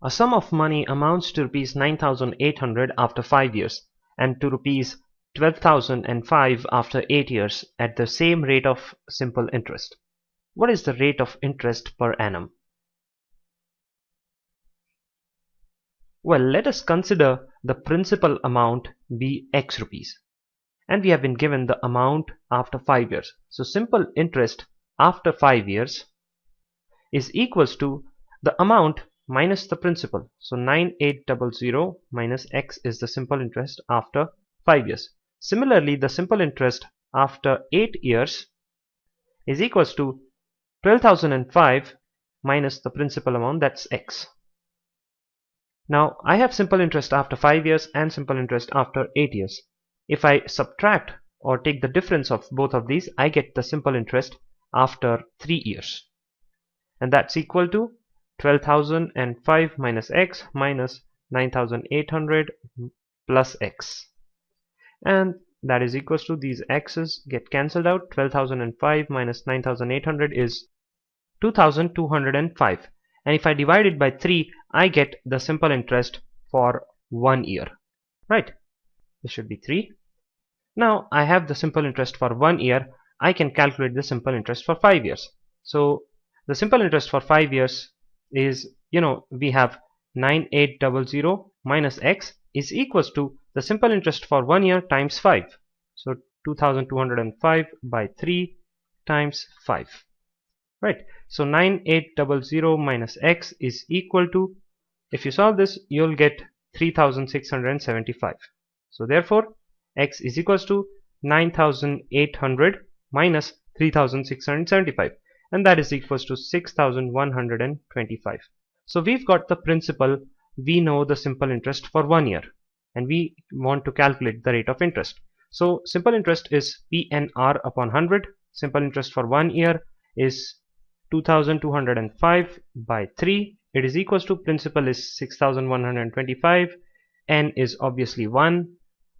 A sum of money amounts to rupees 9,800 after 5 years and to rupees 12,005 after 8 years at the same rate of simple interest. What is the rate of interest per annum? Well, let us consider the principal amount be X rupees, and we have been given the amount after 5 years. So simple interest after 5 years is equals to the amount minus the principal. So 9800 minus X is the simple interest after 5 years. Similarly, the simple interest after 8 years is equals to 12,005 minus the principal amount, that's X. Now I have simple interest after 5 years and simple interest after 8 years. If I subtract or take the difference of both of these, I get the simple interest after 3 years. And that's equal to 12,005 minus X minus 9,800 plus X. And that is equals to, these X's get cancelled out. 12,005 minus 9,800 is 2,205. And if I divide it by 3, I get the simple interest for 1 year. Right? This should be 3. Now I have the simple interest for 1 year. I can calculate the simple interest for 5 years. So the simple interest for 5 years is, we have 9800 minus X is equals to the simple interest for 1 year times 5. So 2205 by 3 times 5. Right. So 9800 minus X is equal to, if you solve this, you'll get 3675. So therefore X is equals to 9800 minus 3675, and that is equals to 6125. So we've got the principal, we know the simple interest for 1 year, and we want to calculate the rate of interest. So simple interest is PNR upon 100. Simple interest for 1 year is 2205 by 3. It is equals to, principal is 6125, N is obviously 1,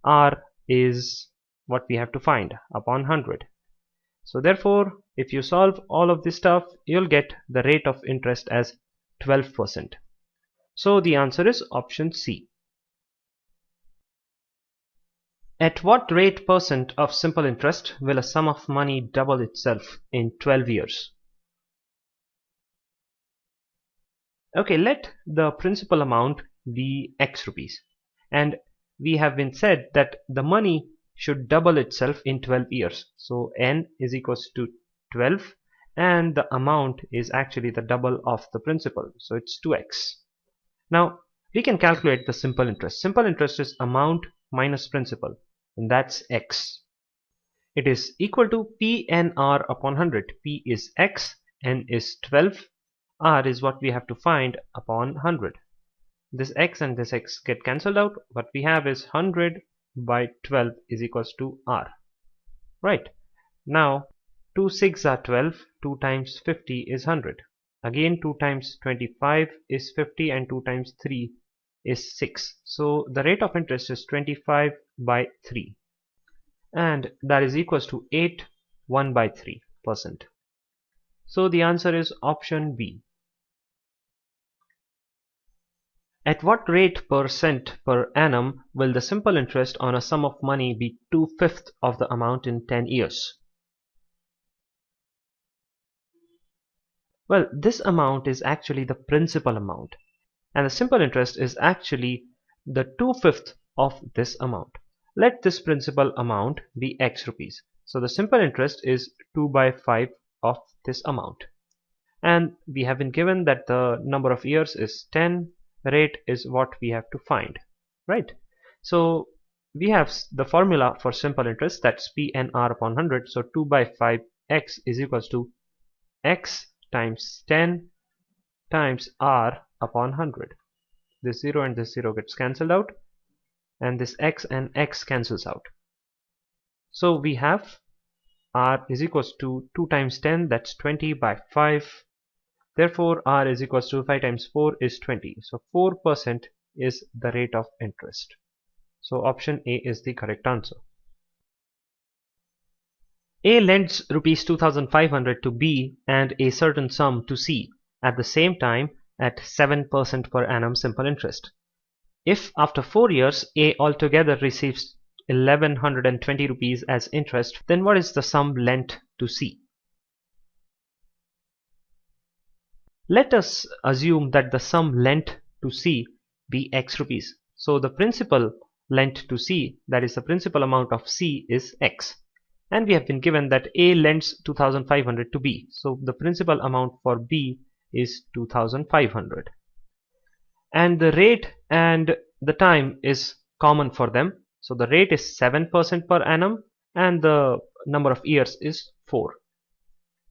R is what we have to find, upon 100. So therefore if you solve all of this stuff, you'll get the rate of interest as 12%. So the answer is option C. At what rate percent of simple interest will a sum of money double itself in 12 years? Okay, let the principal amount be X rupees, and we have been said that the money should double itself in 12 years. So N is equals to 12, and the amount is actually the double of the principal, so it's 2X. Now we can calculate the simple interest. Simple interest is amount minus principal, and that's X. It is equal to PNR upon 100. P is X, N is 12, R is what we have to find upon 100. This X and this X get cancelled out. What we have is 100 by 12 is equals to R. Right. Now 2 6 are 12, 2 times 50 is 100. Again 2 times 25 is 50, and 2 times 3 is 6. So the rate of interest is 25 by 3, and that is equals to 1 by 3%. So the answer is option B. At what rate percent per annum will the simple interest on a sum of money be 2/5 of the amount in 10 years? Well, this amount is actually the principal amount, and the simple interest is actually the 2/5 of this amount. Let this principal amount be X rupees. So the simple interest is 2 by 5 of this amount, and we have been given that the number of years is 10. Rate is what we have to find, right? So we have the formula for simple interest, that's PNR upon 100. So 2 by 5 X is equals to X times 10 times R upon 100. This 0 and this 0 gets cancelled out, and this X and X cancels out. So we have R is equals to 2 times 10, that's 20 by 5. Therefore R is equals to 5 times 4 is 20. So 4% is the rate of interest. So option A is the correct answer. A lends rupees 2,500 to B and a certain sum to C. At the same time, at 7% per annum simple interest. If after 4 years A altogether receives 1120 rupees as interest, then what is the sum lent to C? Let us assume that the sum lent to C be X rupees. So the principal lent to C, that is the principal amount of C, is X. And we have been given that A lends 2500 to B. So the principal amount for B is 2500. And the rate and the time is common for them. So the rate is 7% per annum and the number of years is 4.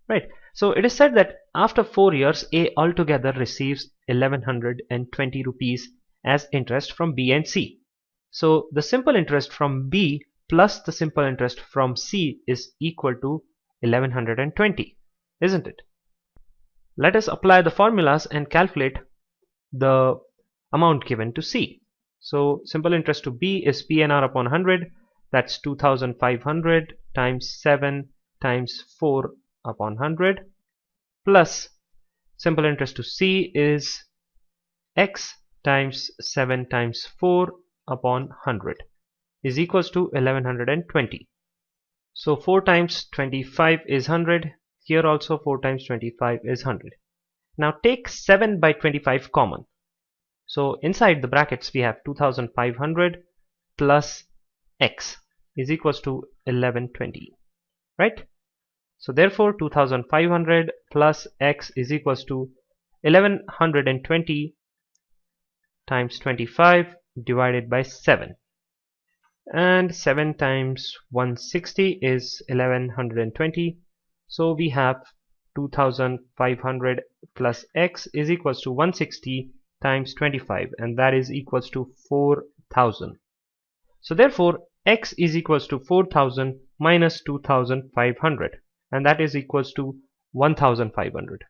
Right. So it is said that after 4 years A altogether receives 1120 rupees as interest from B and C. So the simple interest from B plus the simple interest from C is equal to 1120, isn't it? Let us apply the formulas and calculate the amount given to C. So simple interest to B is PNR upon 100, that's 2500 times 7 times 4 upon 100, plus simple interest to C is X times 7 times 4 upon 100 is equals to 1120. So 4 times 25 is 100. Here also 4 times 25 is 100. Now take 7 by 25 common. So inside the brackets we have 2500 plus X is equals to 1120, right? So therefore 2500 plus X is equals to 1120 times 25 divided by 7. And 7 times 160 is 1120. So we have 2500 plus X is equals to 160 times 25, and that is equals to 4000. So therefore X is equals to 4000 minus 2500, and that is equals to 1500.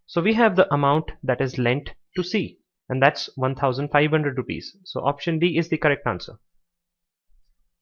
So we have the amount that is lent to C, and that's 1500 rupees. So option D is the correct answer.